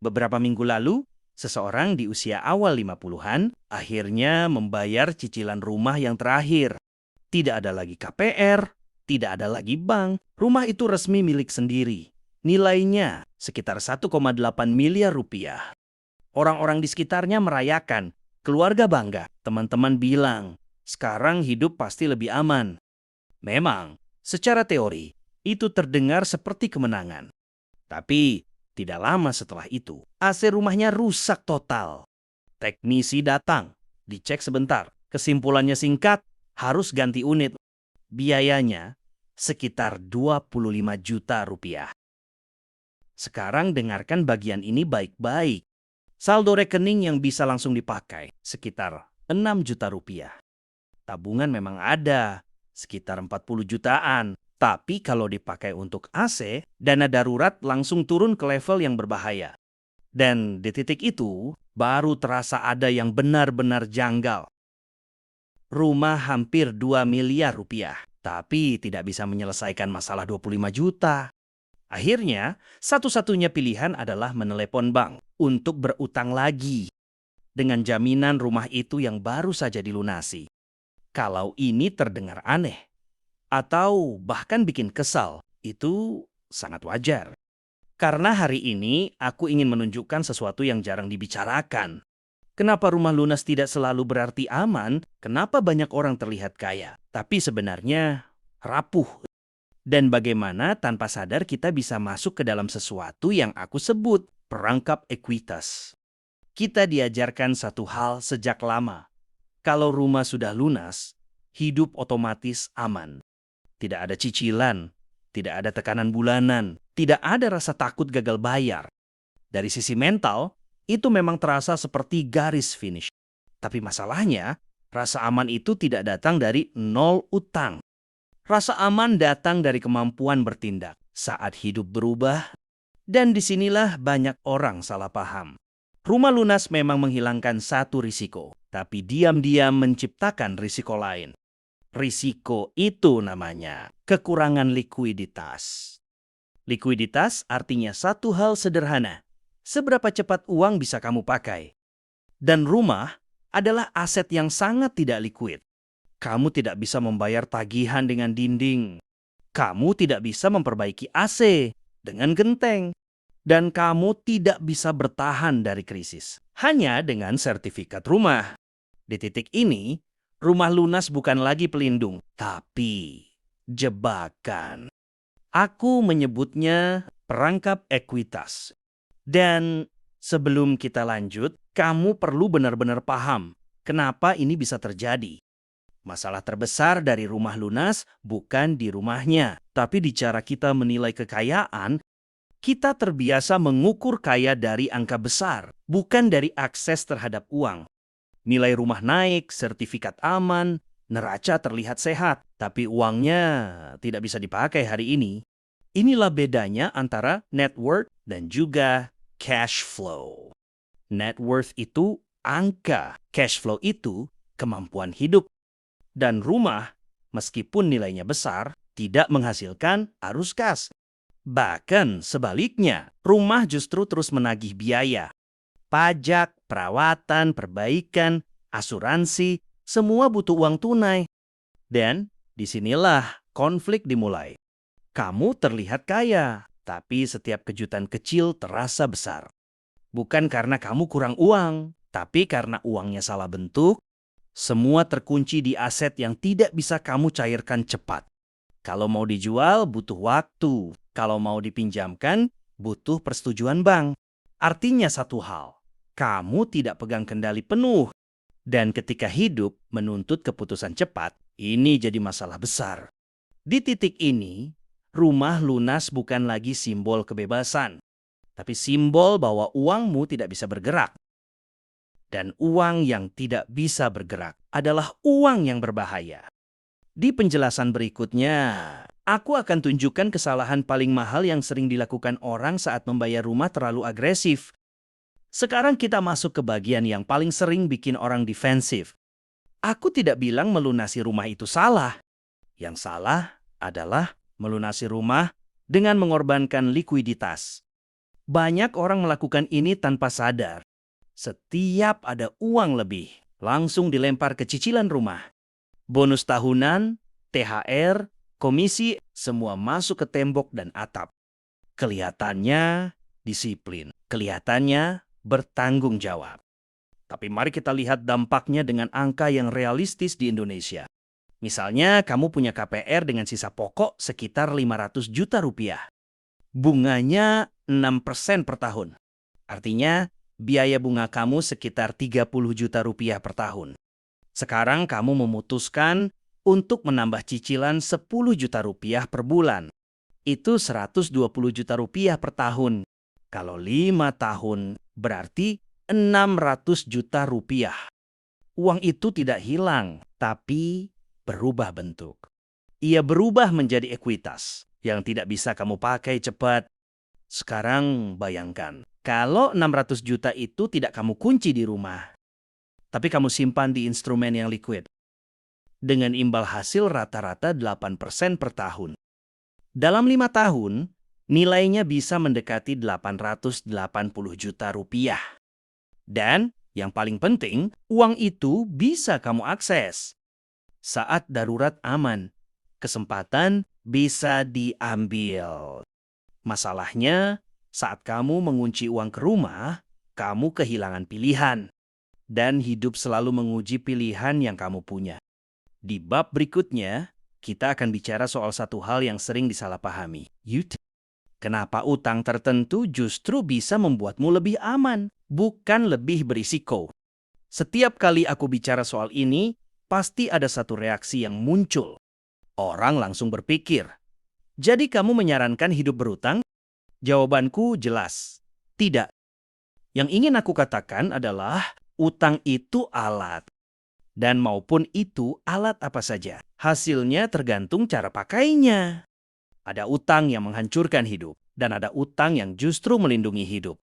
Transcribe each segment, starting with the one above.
Beberapa minggu lalu, seseorang di usia awal 50-an akhirnya membayar cicilan rumah yang terakhir. Tidak ada lagi KPR, tidak ada lagi bank. Rumah itu resmi milik sendiri. Nilainya sekitar 1,8 miliar rupiah. Orang-orang di sekitarnya merayakan, keluarga bangga. Teman-teman bilang, sekarang hidup pasti lebih aman. Memang, secara teori, itu terdengar seperti kemenangan. Tapi, tidak lama setelah itu, AC rumahnya rusak total. Teknisi datang, dicek sebentar. Kesimpulannya singkat, harus ganti unit. Biayanya sekitar 25 juta rupiah. Sekarang dengarkan bagian ini baik-baik. Saldo rekening yang bisa langsung dipakai sekitar 6 juta rupiah. Tabungan memang ada, sekitar 40 jutaan. Tapi kalau dipakai untuk AC, dana darurat langsung turun ke level yang berbahaya. Dan di titik itu, baru terasa ada yang benar-benar janggal. Rumah hampir 2 miliar rupiah, tapi tidak bisa menyelesaikan masalah 25 juta. Akhirnya, satu-satunya pilihan adalah menelepon bank untuk berutang lagi. Dengan jaminan rumah itu yang baru saja dilunasi. Kalau ini terdengar aneh, atau bahkan bikin kesal, itu sangat wajar. Karena hari ini aku ingin menunjukkan sesuatu yang jarang dibicarakan. Kenapa rumah lunas tidak selalu berarti aman? Kenapa banyak orang terlihat kaya, tapi sebenarnya rapuh? Dan bagaimana tanpa sadar kita bisa masuk ke dalam sesuatu yang aku sebut perangkap ekuitas. Kita diajarkan satu hal sejak lama. Kalau rumah sudah lunas, hidup otomatis aman. Tidak ada cicilan, tidak ada tekanan bulanan, tidak ada rasa takut gagal bayar. Dari sisi mental, itu memang terasa seperti garis finish. Tapi masalahnya, rasa aman itu tidak datang dari nol utang. Rasa aman datang dari kemampuan bertindak saat hidup berubah. Dan disinilah banyak orang salah paham. Rumah lunas memang menghilangkan satu risiko, tapi diam-diam menciptakan risiko lain. Risiko itu namanya kekurangan likuiditas. Likuiditas artinya satu hal sederhana. Seberapa cepat uang bisa kamu pakai? Dan rumah adalah aset yang sangat tidak likuid. Kamu tidak bisa membayar tagihan dengan dinding. Kamu tidak bisa memperbaiki AC dengan genteng. Dan kamu tidak bisa bertahan dari krisis hanya dengan sertifikat rumah. Di titik ini, rumah lunas bukan lagi pelindung, tapi jebakan. Aku menyebutnya perangkap ekuitas. Dan sebelum kita lanjut, kamu perlu benar-benar paham kenapa ini bisa terjadi. Masalah terbesar dari rumah lunas bukan di rumahnya, tapi di cara kita menilai kekayaan. Kita terbiasa mengukur kaya dari angka besar, bukan dari akses terhadap uang. Nilai rumah naik, sertifikat aman, neraca terlihat sehat, tapi uangnya tidak bisa dipakai hari ini. Inilah bedanya antara net worth dan juga cash flow. Net worth itu angka, cash flow itu kemampuan hidup. Dan rumah, meskipun nilainya besar, tidak menghasilkan arus kas. Bahkan sebaliknya, rumah justru terus menagih biaya. Pajak, perawatan, perbaikan, asuransi, semua butuh uang tunai. Dan disinilah konflik dimulai. Kamu terlihat kaya, tapi setiap kejutan kecil terasa besar. Bukan karena kamu kurang uang, tapi karena uangnya salah bentuk. Semua terkunci di aset yang tidak bisa kamu cairkan cepat. Kalau mau dijual, butuh waktu. Kalau mau dipinjamkan, butuh persetujuan bank. Artinya satu hal, kamu tidak pegang kendali penuh. Dan ketika hidup menuntut keputusan cepat, ini jadi masalah besar. Di titik ini, rumah lunas bukan lagi simbol kebebasan, tapi simbol bahwa uangmu tidak bisa bergerak. Dan uang yang tidak bisa bergerak adalah uang yang berbahaya. Di penjelasan berikutnya, aku akan tunjukkan kesalahan paling mahal yang sering dilakukan orang saat membayar rumah terlalu agresif. Sekarang kita masuk ke bagian yang paling sering bikin orang defensif. Aku tidak bilang melunasi rumah itu salah. Yang salah adalah melunasi rumah dengan mengorbankan likuiditas. Banyak orang melakukan ini tanpa sadar. Setiap ada uang lebih, langsung dilempar ke cicilan rumah. Bonus tahunan, THR, komisi, semua masuk ke tembok dan atap. Kelihatannya disiplin, kelihatannya bertanggung jawab. Tapi mari kita lihat dampaknya dengan angka yang realistis di Indonesia. Misalnya kamu punya KPR dengan sisa pokok sekitar 500 juta rupiah. Bunganya 6% per tahun. Artinya biaya bunga kamu sekitar 30 juta rupiah per tahun. Sekarang kamu memutuskan untuk menambah cicilan 10 juta rupiah per bulan. Itu 120 juta rupiah per tahun. Kalau 5 tahun berarti 600 juta rupiah. Uang itu tidak hilang, tapi berubah bentuk. Ia berubah menjadi ekuitas yang tidak bisa kamu pakai cepat. Sekarang bayangkan, kalau 600 juta itu tidak kamu kunci di rumah, tapi kamu simpan di instrumen yang liquid. Dengan imbal hasil rata-rata 8% per tahun. Dalam 5 tahun, nilainya bisa mendekati 880 juta rupiah. Dan yang paling penting, uang itu bisa kamu akses. Saat darurat aman, kesempatan bisa diambil. Masalahnya, saat kamu mengunci uang ke rumah, kamu kehilangan pilihan. Dan hidup selalu menguji pilihan yang kamu punya. Di bab berikutnya, kita akan bicara soal satu hal yang sering disalahpahami. Kenapa utang tertentu justru bisa membuatmu lebih aman, bukan lebih berisiko? Setiap kali aku bicara soal ini, pasti ada satu reaksi yang muncul. Orang langsung berpikir, jadi kamu menyarankan hidup berutang? Jawabanku jelas, tidak. Yang ingin aku katakan adalah utang itu alat. Dan maupun itu alat apa saja, hasilnya tergantung cara pakainya. Ada utang yang menghancurkan hidup, dan ada utang yang justru melindungi hidup.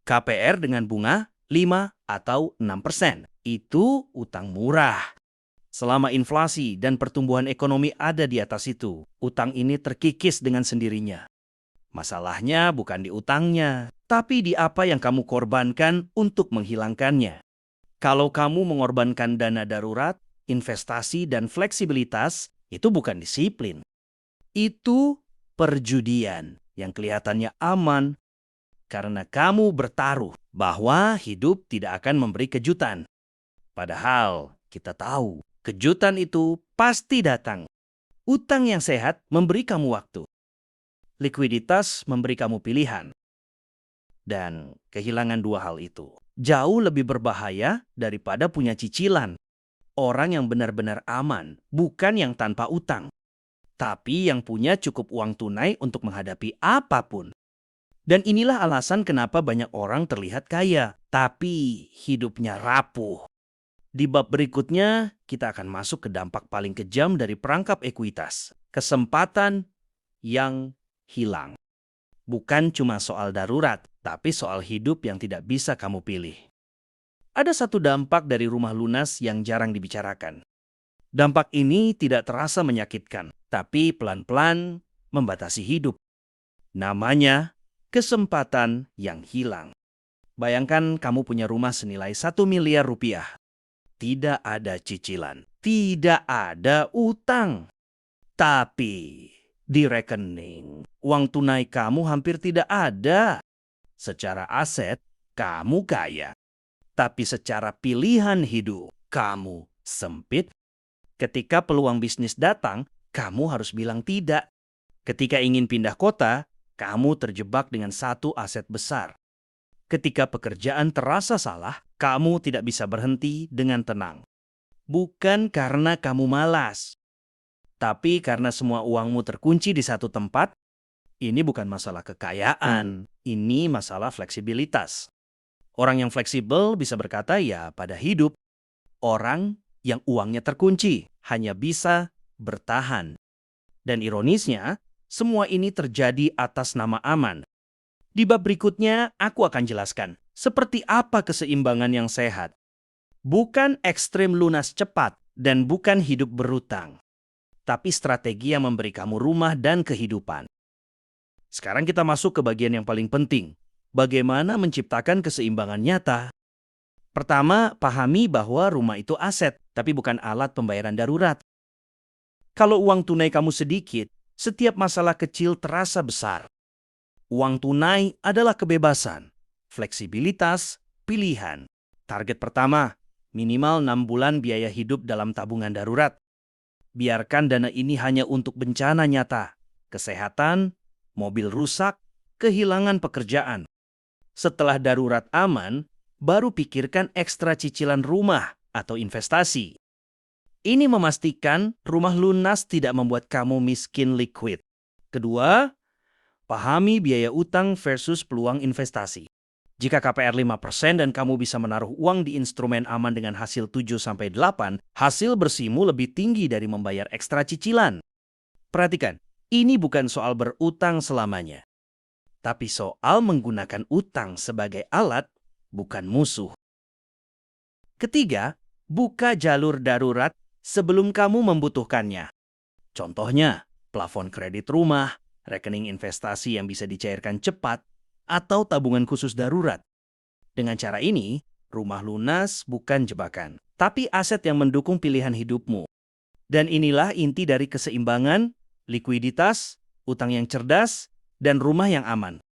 KPR dengan bunga 5 atau 6%. Itu utang murah. Selama inflasi dan pertumbuhan ekonomi ada di atas itu, utang ini terkikis dengan sendirinya. Masalahnya bukan di utangnya, tapi di apa yang kamu korbankan untuk menghilangkannya. Kalau kamu mengorbankan dana darurat, investasi, dan fleksibilitas, itu bukan disiplin. Itu perjudian yang kelihatannya aman karena kamu bertaruh bahwa hidup tidak akan memberi kejutan. Padahal kita tahu kejutan itu pasti datang. Utang yang sehat memberi kamu waktu. Likuiditas memberi kamu pilihan. Dan kehilangan dua hal itu jauh lebih berbahaya daripada punya cicilan. Orang yang benar-benar aman bukan yang tanpa utang, tapi yang punya cukup uang tunai untuk menghadapi apapun. Dan inilah alasan kenapa banyak orang terlihat kaya, tapi hidupnya rapuh. Di bab berikutnya, kita akan masuk ke dampak paling kejam dari perangkap ekuitas. Kesempatan yang hilang. Bukan cuma soal darurat, tapi soal hidup yang tidak bisa kamu pilih. Ada satu dampak dari rumah lunas yang jarang dibicarakan. Dampak ini tidak terasa menyakitkan, tapi pelan-pelan membatasi hidup. Namanya kesempatan yang hilang. Bayangkan kamu punya rumah senilai 1 miliar rupiah. Tidak ada cicilan, tidak ada utang. Tapi di rekening, uang tunai kamu hampir tidak ada. Secara aset, kamu kaya. Tapi secara pilihan hidup, kamu sempit. Ketika peluang bisnis datang, kamu harus bilang tidak. Ketika ingin pindah kota, kamu terjebak dengan satu aset besar. Ketika pekerjaan terasa salah, kamu tidak bisa berhenti dengan tenang. Bukan karena kamu malas, tapi karena semua uangmu terkunci di satu tempat. Ini bukan masalah kekayaan, ini masalah fleksibilitas. Orang yang fleksibel bisa berkata ya pada hidup. Orang yang uangnya terkunci hanya bisa bertahan. Dan ironisnya, semua ini terjadi atas nama aman. Di bab berikutnya, aku akan jelaskan seperti apa keseimbangan yang sehat. Bukan ekstrim lunas cepat dan bukan hidup berutang, tapi strategi yang memberi kamu rumah dan kehidupan. Sekarang kita masuk ke bagian yang paling penting. bagaimana menciptakan keseimbangan nyata. Pertama, pahami bahwa rumah itu aset, tapi bukan alat pembayaran darurat. Kalau uang tunai kamu sedikit, setiap masalah kecil terasa besar. Uang tunai adalah kebebasan, fleksibilitas, pilihan. Target pertama, minimal 6 bulan biaya hidup dalam tabungan darurat. Biarkan dana ini hanya untuk bencana nyata, kesehatan, mobil rusak, kehilangan pekerjaan. Setelah darurat aman, baru pikirkan ekstra cicilan rumah atau investasi. Ini memastikan rumah lunas tidak membuat kamu miskin liquid. Kedua, pahami biaya utang versus peluang investasi. Jika KPR 5% dan kamu bisa menaruh uang di instrumen aman dengan hasil 7-8, hasil bersihmu lebih tinggi dari membayar ekstra cicilan. Perhatikan, ini bukan soal berutang selamanya, tapi soal menggunakan utang sebagai alat, bukan musuh. Ketiga, buka jalur darurat sebelum kamu membutuhkannya. Contohnya, plafon kredit rumah, rekening investasi yang bisa dicairkan cepat, atau tabungan khusus darurat. Dengan cara ini, rumah lunas bukan jebakan, tapi aset yang mendukung pilihan hidupmu. Dan inilah inti dari keseimbangan, likuiditas, utang yang cerdas, dan rumah yang aman.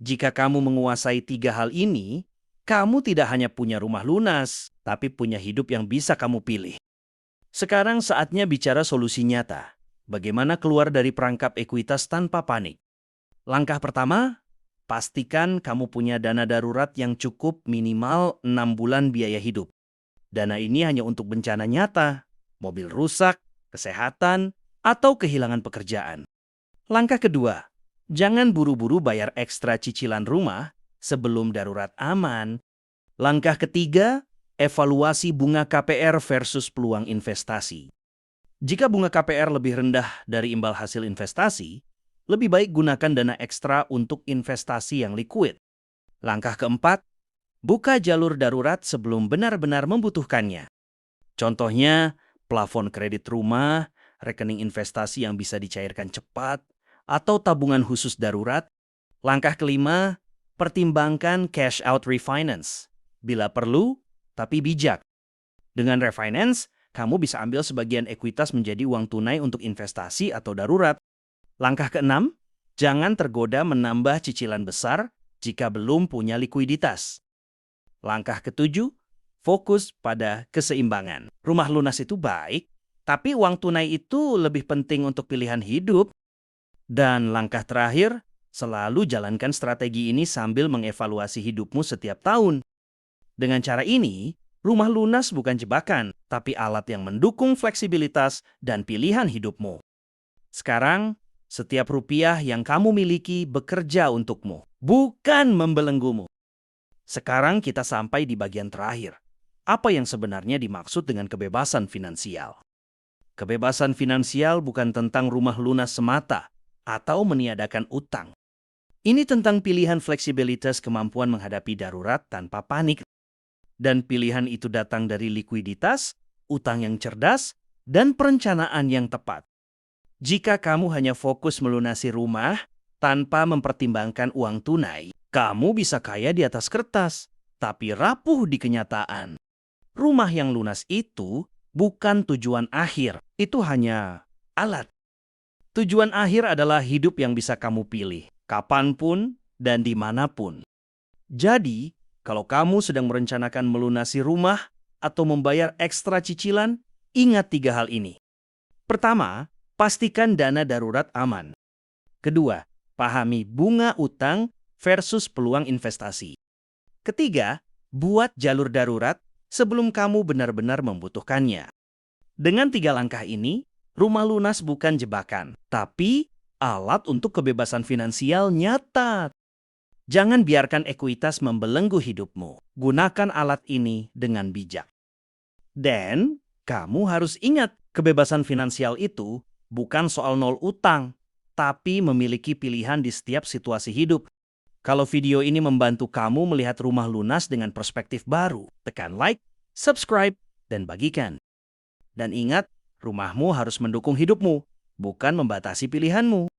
Jika kamu menguasai 3 hal ini, kamu tidak hanya punya rumah lunas, tapi punya hidup yang bisa kamu pilih. Sekarang saatnya bicara solusi nyata. Bagaimana keluar dari perangkap ekuitas tanpa panik? Langkah pertama, pastikan kamu punya dana darurat yang cukup minimal 6 bulan biaya hidup. Dana ini hanya untuk bencana nyata, mobil rusak, kesehatan, atau kehilangan pekerjaan. Langkah kedua, jangan buru-buru bayar ekstra cicilan rumah sebelum darurat aman. Langkah ketiga, evaluasi bunga KPR versus peluang investasi. Jika bunga KPR lebih rendah dari imbal hasil investasi, lebih baik gunakan dana ekstra untuk investasi yang liquid. Langkah keempat, buka jalur darurat sebelum benar-benar membutuhkannya. Contohnya, plafon kredit rumah, rekening investasi yang bisa dicairkan cepat, atau tabungan khusus darurat. Langkah kelima, pertimbangkan cash out refinance. Bila perlu, tapi bijak. Dengan refinance, kamu bisa ambil sebagian ekuitas menjadi uang tunai untuk investasi atau darurat. Langkah keenam, jangan tergoda menambah cicilan besar jika belum punya likuiditas. Langkah ketujuh, fokus pada keseimbangan. Rumah lunas itu baik, tapi uang tunai itu lebih penting untuk pilihan hidup. Dan langkah terakhir, selalu jalankan strategi ini sambil mengevaluasi hidupmu setiap tahun. Dengan cara ini, rumah lunas bukan jebakan, tapi alat yang mendukung fleksibilitas dan pilihan hidupmu. Sekarang, setiap rupiah yang kamu miliki bekerja untukmu, bukan membelenggumu. Sekarang kita sampai di bagian terakhir. Apa yang sebenarnya dimaksud dengan kebebasan finansial? Kebebasan finansial bukan tentang rumah lunas semata atau meniadakan utang. Ini tentang pilihan fleksibilitas, kemampuan menghadapi darurat tanpa panik. Dan pilihan itu datang dari likuiditas, utang yang cerdas, dan perencanaan yang tepat. Jika kamu hanya fokus melunasi rumah tanpa mempertimbangkan uang tunai, kamu bisa kaya di atas kertas, tapi rapuh di kenyataan. Rumah yang lunas itu bukan tujuan akhir, itu hanya alat. Tujuan akhir adalah hidup yang bisa kamu pilih, kapanpun dan dimanapun. Jadi, kalau kamu sedang merencanakan melunasi rumah atau membayar ekstra cicilan, ingat 3 hal ini. Pertama, pastikan dana darurat aman. Kedua, pahami bunga utang versus peluang investasi. Ketiga, buat jalur darurat sebelum kamu benar-benar membutuhkannya. Dengan 3 langkah ini, rumah lunas bukan jebakan, tapi alat untuk kebebasan finansial nyata. Jangan biarkan ekuitas membelenggu hidupmu. Gunakan alat ini dengan bijak. Dan kamu harus ingat, kebebasan finansial itu bukan soal nol utang, tapi memiliki pilihan di setiap situasi hidup. Kalau video ini membantu kamu melihat rumah lunas dengan perspektif baru, tekan like, subscribe, dan bagikan. Dan ingat, rumahmu harus mendukung hidupmu, bukan membatasi pilihanmu.